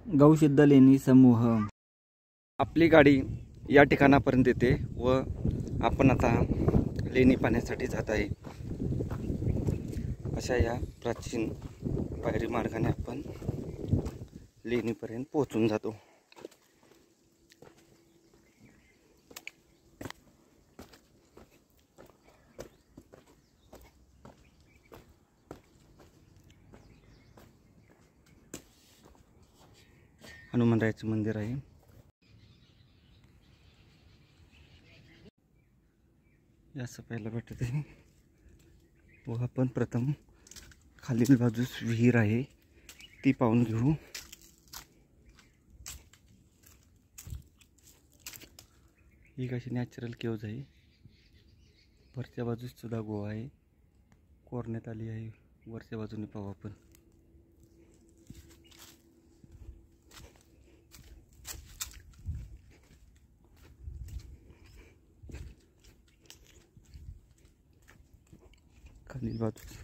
गौसिद्ध लेणी समूह। आपली गाडी या ठिकाणापर्यंत येते व आपण आता लेणी पाहण्यासाठी जात आहे। अशा या प्राचीन पायरी मार्गाने आपण लेणीपर्यंत पोहोचून जातो। हनुमानरायाचे मंदिर आहे। असं पाहायला भेटत आहे व आपण प्रथम खालील बाजूस विहीर आहे ती पाहून घेऊ। ही कशी नॅचरल केव्ज आहे। वरच्या बाजूस सुद्धा गोवा आहे, कोरण्यात आली आहे। वरच्या बाजूने पाहू आपण। खालील बाजूस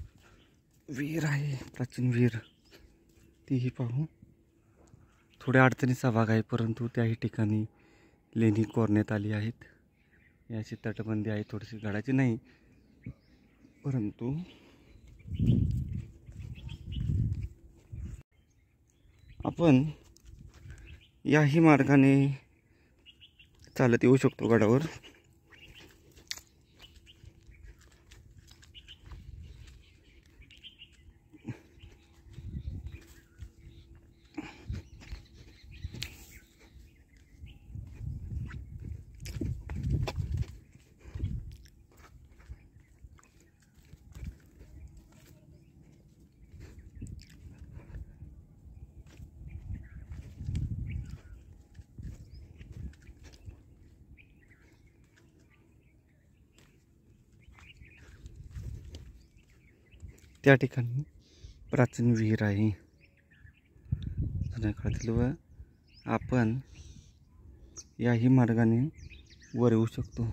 विहीर आहे, प्राचीन विहीर, तीही पाहू। थोड्या अडचणीचा भाग आहे, परंतु त्याही ठिकाणी लेणी कोरण्यात आली आहेत। याची तटबंदी आहे, थोडीशी गडाची नाही, परंतु आपण याही मार्गाने चालत येऊ शकतो गडावर। त्या ठिकाणी प्राचीन विहीर आहे जुन्या काळातील व आपण याही मार्गाने वर येऊ शकतो।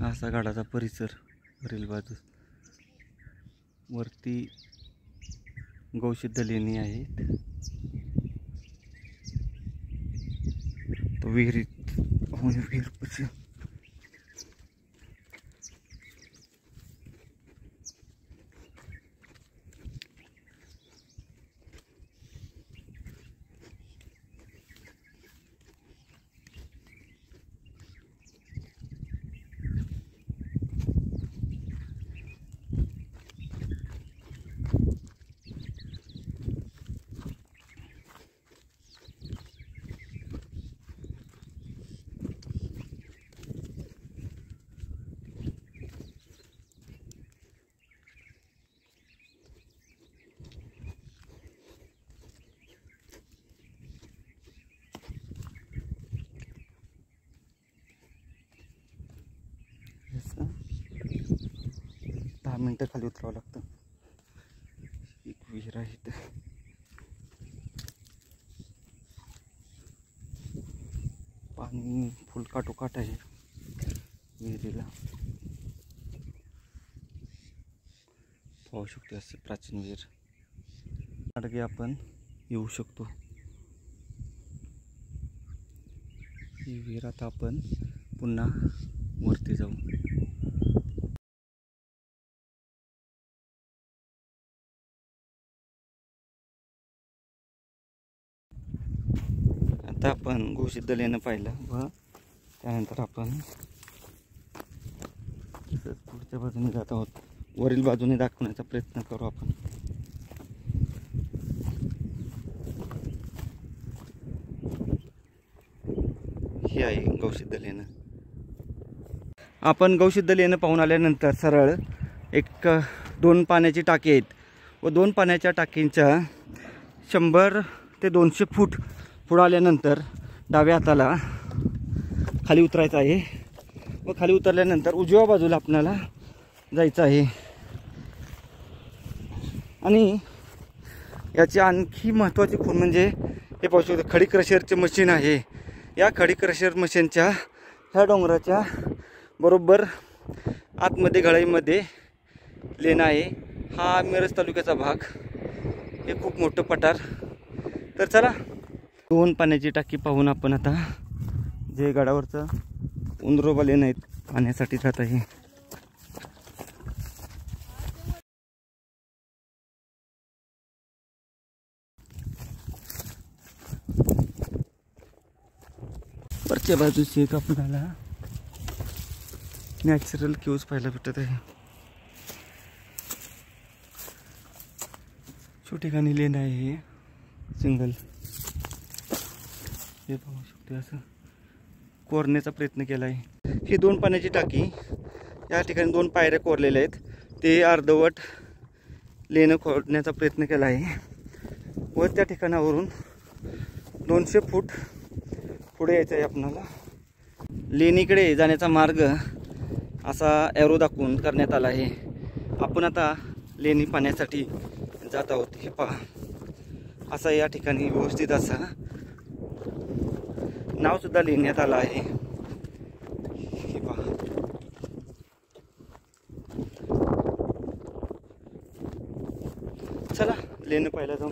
असा गडाचा परिसर वरील बाजूस। वरती गौसिद्ध लेणी आहेत। तो विहीर पशी असं 10 मिनिटं खाली उतरावं लागतं। एक विहीर आहे इथे, पाणी फुल काटोकाट आहे विहिरीला। पाहू शकतो असे प्राचीन विहीर मार्गे आपण येऊ शकतो। ही विहीर आता आपण पुन्हा वरती जाऊ। आता आपण गौसिद्ध लेणं पाहिलं व त्यानंतर आपण पुढच्या बाजूने जात आहोत। वरील बाजूने दाखवण्याचा प्रयत्न करू आपण। ही आहे गौसिद्ध लेणं। आपण गौसिद्ध लेणं पाहून आल्यानंतर सरळ एक 2 पाण्याची टाकी आहेत व 2 पाण्याच्या टाकींच्या 100 ते 200 फूट पुढे आल्यानंतर डाव्या हाताला खाली उतरायचं आहे व खाली उतरल्यानंतर उजव्या बाजूला आपल्याला जायचं आहे। आणि याची आणखी महत्त्वाची खूण म्हणजे हे पाहू शकतो खडी क्रशरचे मशीन आहे। या खडी क्रशर मशीनच्या ह्या डोंगराच्या बरोबर आतमध्ये गळाईमध्ये लेणं आहे। हा मिरज तालुक्याचा भाग, हे खूप मोठं पठार। तर चला दोन पाण्याची टाकी पाहून आपण आता जे गडावरचं उंदरोबा लेणं आहेत पाण्यासाठी जात आहे. वरच्या बाजूची एक आपल्याला नॅचरल क्यूज पाहायला भेटत आहे. छोटी ठिकाणी लेन आहे हे सिंगल. हे पाहू शकते असं कोरण्याचा प्रयत्न केला आहे. ही दोन पाण्याची टाकी या ठिकाणी दोन पायऱ्या कोरलेल्या आहेत. ते अर्धवट लेणं खोदण्याचा प्रयत्न केला आहे व त्या ठिकाणावरून 200 फूट पुढे यायचं आहे आपणाला. लेणीकडे जाण्याचा मार्ग असा एरो दाखवून करण्यात आला आहे. आपण आता लेणी पाण्यासाठी जात आहोत. हे पहा असा या ठिकाणी व्यवस्थित असा नाव सुद्धा लिहिण्यात आलं आहे. हे पहा चला लेणं पाहायला जाऊ.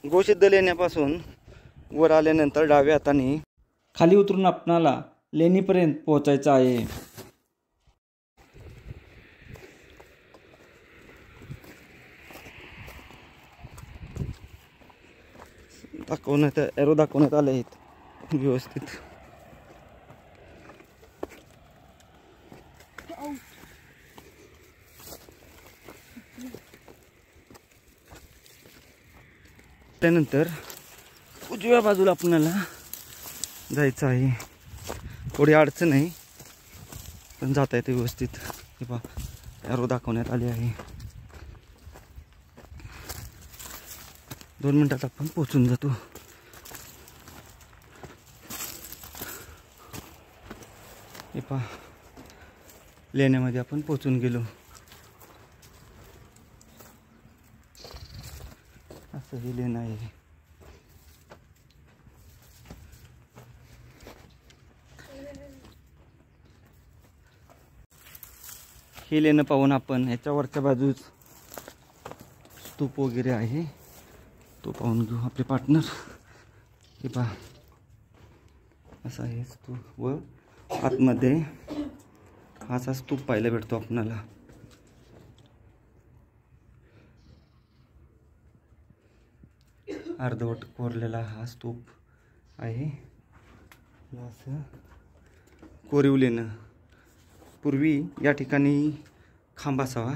गोसिद्ध लेण्यापासून वर आल्यानंतर डाव्या हाताने खाली उतरून आपणाला लेणीपर्यंत पोहोचायचं आहे. एरो दाखवण्यात आले आहेत व्यवस्थित. त्यानंतर उजव्या बाजूला आपल्याला जायचं आहे. थोडी अडचण आहे पण जाता येते व्यवस्थित. हे पहा एरो दाखवण्यात आले आहे. 2 मिनिटात आपण पोहोचून जातो. हे पहा लेण्यामध्ये आपण पोहोचून गेलो. असं हे लेणं आहे. हे लेणं पाहून आपण ह्याच्या वरच्या बाजूस स्तूप वगैरे आहे तो पाहून घेऊ. आपले पार्टनर हे पहा असा आहे स्तूप व आतमध्ये असा स्तूप पाहायला भेटतो आपणाला. अर्धवट कोरलेला हा स्तूप आहे. असं कोरीव लेणं. पूर्वी या ठिकाणी खांब असावा,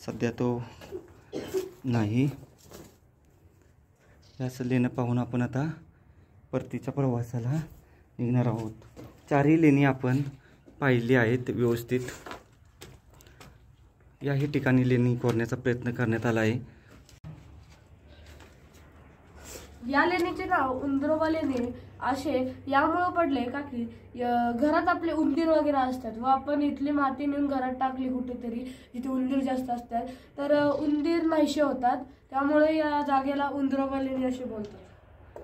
सध्या तो नाही. असं लेणं पाहून आपण आता परतीच्या प्रवासाला निघणार आहोत. 4ही लेणी आपण पाहिली आहेत व्यवस्थित. याही ठिकाणी लेणी कोरण्याचा प्रयत्न करण्यात आला आहे. या लेणीचे नाव उंदरोबा लेणी असे यामुळे पडले का की घरात आपले उंदीर वगैरे असतात व आपण इथली माती नेऊन घरात टाकली कुठेतरी जिथे उंदीर जास्त असतात तर उंदीर नाहीसे होतात. त्यामुळे या जागेला उंदरोबा लेणी असे बोलतात.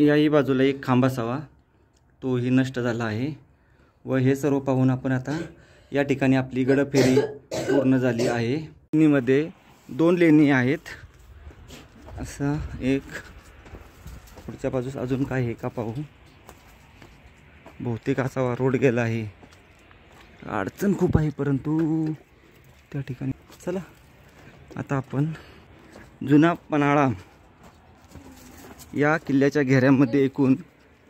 याही बाजूला एक खांब असावा, तोही नष्ट झाला आहे. व हे सर्व पाहून आपण आता या ठिकाणी आपली गडफेरी पूर्ण झाली आहे. लेणीमध्ये 2 लेणी आहेत. असं एक पुढच्या बाजूस अजून काय आहे का पाहू. बहुतेक असावा रोड गेला आहे. अडचण खूप आहे परंतु त्या ठिकाणी चला आता आपण जुना पन्हाळा या किल्ल्याच्या घेऱ्यामध्ये एकूण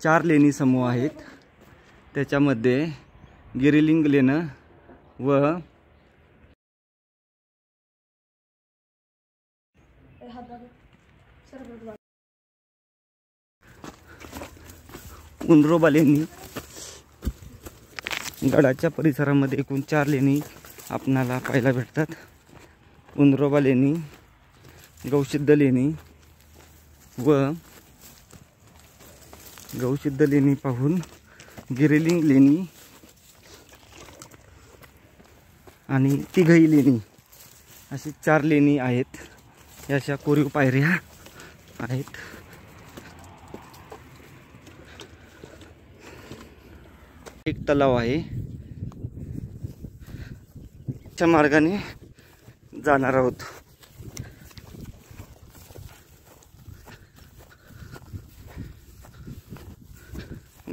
4 लेणी समूह आहेत. त्याच्यामध्ये गिरिलिंग लेणं व उंदरोबा लेणी. गडाच्या परिसरामध्ये एकूण 4 लेणी आपणाला पाहायला भेटतात. उंदरोबा लेणी, गौसिद्ध लेणी व गौसिद्ध लेणी पाहून गिरिलिंग लेणी आणि तिघई लेणी अशी 4 लेणी आहेत. या अशा कोरीव पायऱ्या आहेत. एक तलाव आहे. त्या मार्गाने जाणार आहोत.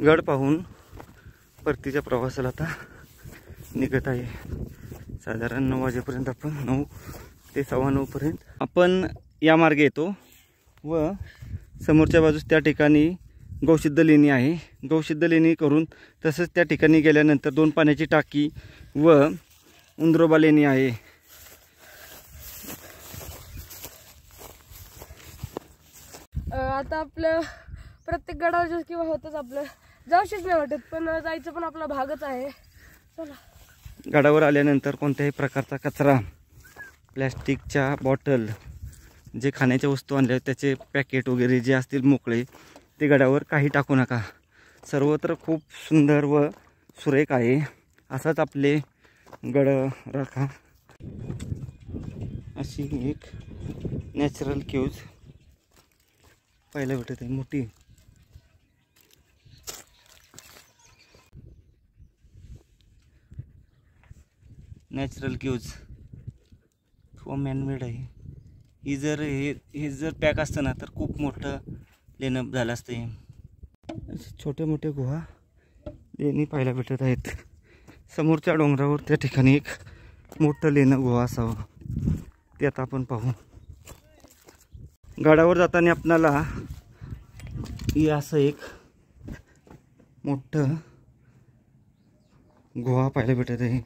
गड पाहून परतीच्या प्रवासाला आता निघत आहे. साधारण 9 वाजेपर्यंत आपण 9 ते 9:15 पर्यंत आपण या मार्गे येतो व समोरच्या बाजूस त्या ठिकाणी गौसिद्ध लेणी आहे. गौसिद्ध लेणी करून तसंच त्या ठिकाणी गेल्यानंतर 2 पाण्याची टाकी व उंदरोबा लेणी आहे. आता आपलं प्रत्येक गडावर किंवा होतच आपलं जाऊशीच नाही वाटत, पण जायचं पण आपला भागच आहे. चला. गडावर आल्यानंतर कोणत्याही प्रकारचा कचरा, प्लॅस्टिकच्या बॉटल, जे खाण्याच्या वस्तू आणल्या त्याचे पॅकेट वगैरे जे असतील मोकळे ते गडावर काही टाकू नका. सर्वत्र खूप सुंदर व सुरेख आहे. असाच आपले गड राखा. अशी एक नॅचरल क्यूज पाहायला भेटत आहे मोठी. नॅचरल क्यूज व मॅनमेड आहे. ही जर हे जर पॅक असतं ना तर खूप मोठं लेणं झालं असतं. छोटे मोठे गुहा लेणी पाहायला भेटत आहेत. समोरच्या डोंगरावर त्या ठिकाणी एक मोठं लेणं गुहा असावं ते आता आपण पाहू. गडावर जाताना आपणाला हे असं एक मोठं गुहा पाहायला भेटत आहे.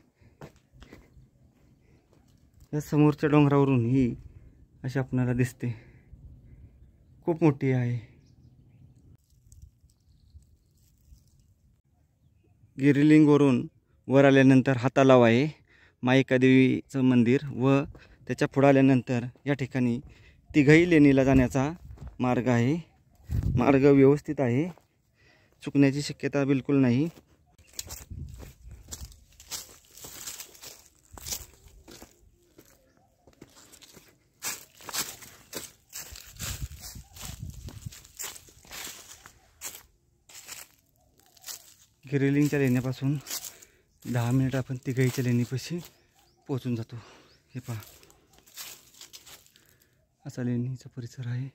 या समोरच्या डोंगरावरून ही अशी आपणाला दिसते. खूप मोठी आहे. गिरिलिंगवरून वर आल्यानंतर हातालाव आहे माईका देवीचं मंदिर व त्याच्या पुढे आल्यानंतर या ठिकाणी तिघई लेणीला जाण्याचा मार्ग आहे. मार्ग व्यवस्थित आहे, चुकण्याची शक्यता बिलकुल नाही. गिरिलिंगच्या लेण्यापासून 10 मिनिट आपण तिघईच्या लेणीपाशी पोहोचून जातो. हे पहा, असा लेणीचा परिसर आहे.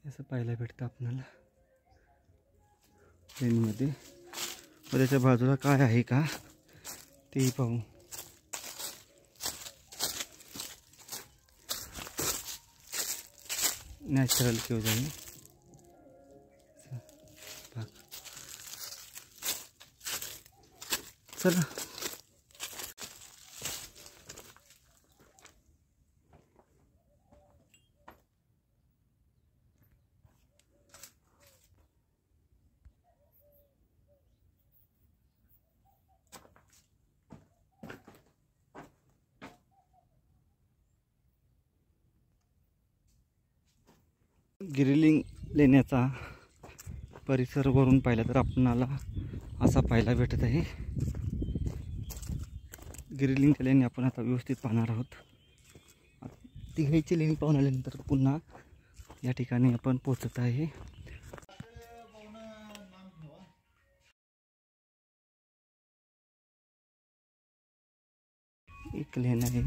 असं पाहायला भेटतं आपल्याला लेणीमध्ये. व त्याच्या बाजूला काय आहे का तेही पाहू. नॅचरल क्यूज आहे. चला. गिरिलिंग लेण्याचा परिसर वरून पाहिला तर आपणाला असा पाहायला भेटत आहे. गिरिलिंगच्या लेणी आपण आता व्यवस्थित पाहणार आहोत. तिघाईची लेणी पाहून आल्यानंतर पुन्हा या ठिकाणी आपण पोहोचत आहे. एक लेण आहे.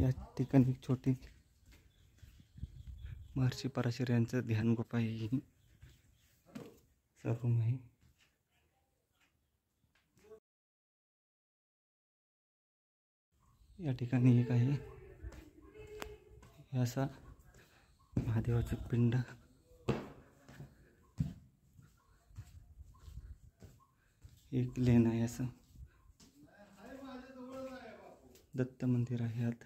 या ठिकाणी छोटी महर्षी पराशर यांचं ध्यान गुफा ही रूम आहे. या ठिकाणी एक आहे असा महादेवाचे पिंड. एक लेन आहे. असं दत्त मंदिर आहे आत.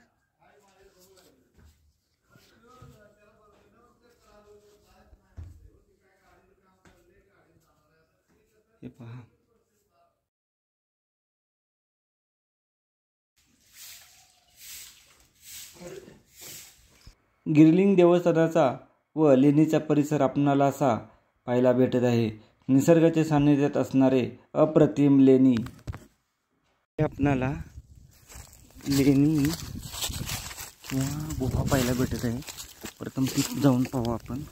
हे पहा. गिरिलिंग देवस्थानाचा व लेणीचा परिसर आपणाला असा पाहायला भेटत आहे. निसर्गाच्या सान्निध्यात असणारे अप्रतिम लेणी. आपणाला लेणी किंवा गुहा पाहायला भेटत आहे. प्रथम ती जाऊन पाहू आपण.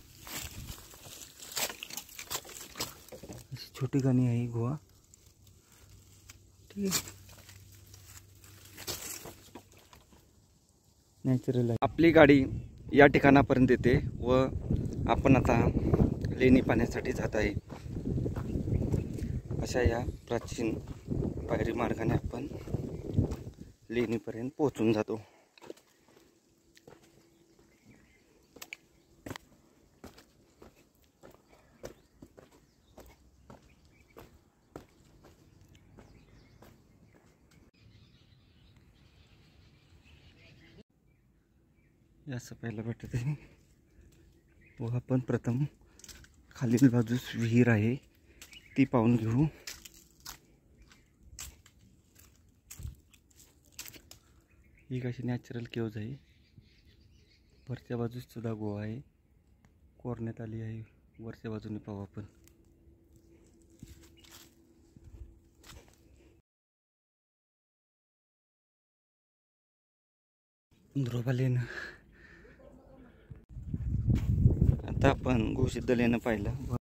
छोटी गाणी आहे गुहा. ठीक आहे. नॅचरल आहे. आपली गाडी या ठिकाणापर्यंत येते व आपण आता लेणी पाण्यासाठी जात आहे. अशा या प्राचीन पायरी मार्गाने आपण लेणीपर्यंत पोहोचून जातो. असं पाहायला भेटत आहे व आपण प्रथम खालील बाजूस विहीर आहे ती पाहून घेऊ. ही कशी नॅचरल केव्ज आहे. वरच्या बाजूस सुद्धा गोवा आहे, कोरण्यात आली आहे. वरच्या बाजूने पाहू आपण. उंदरोबा लेणं. आता आपण घोषित लेणं पाहिलं.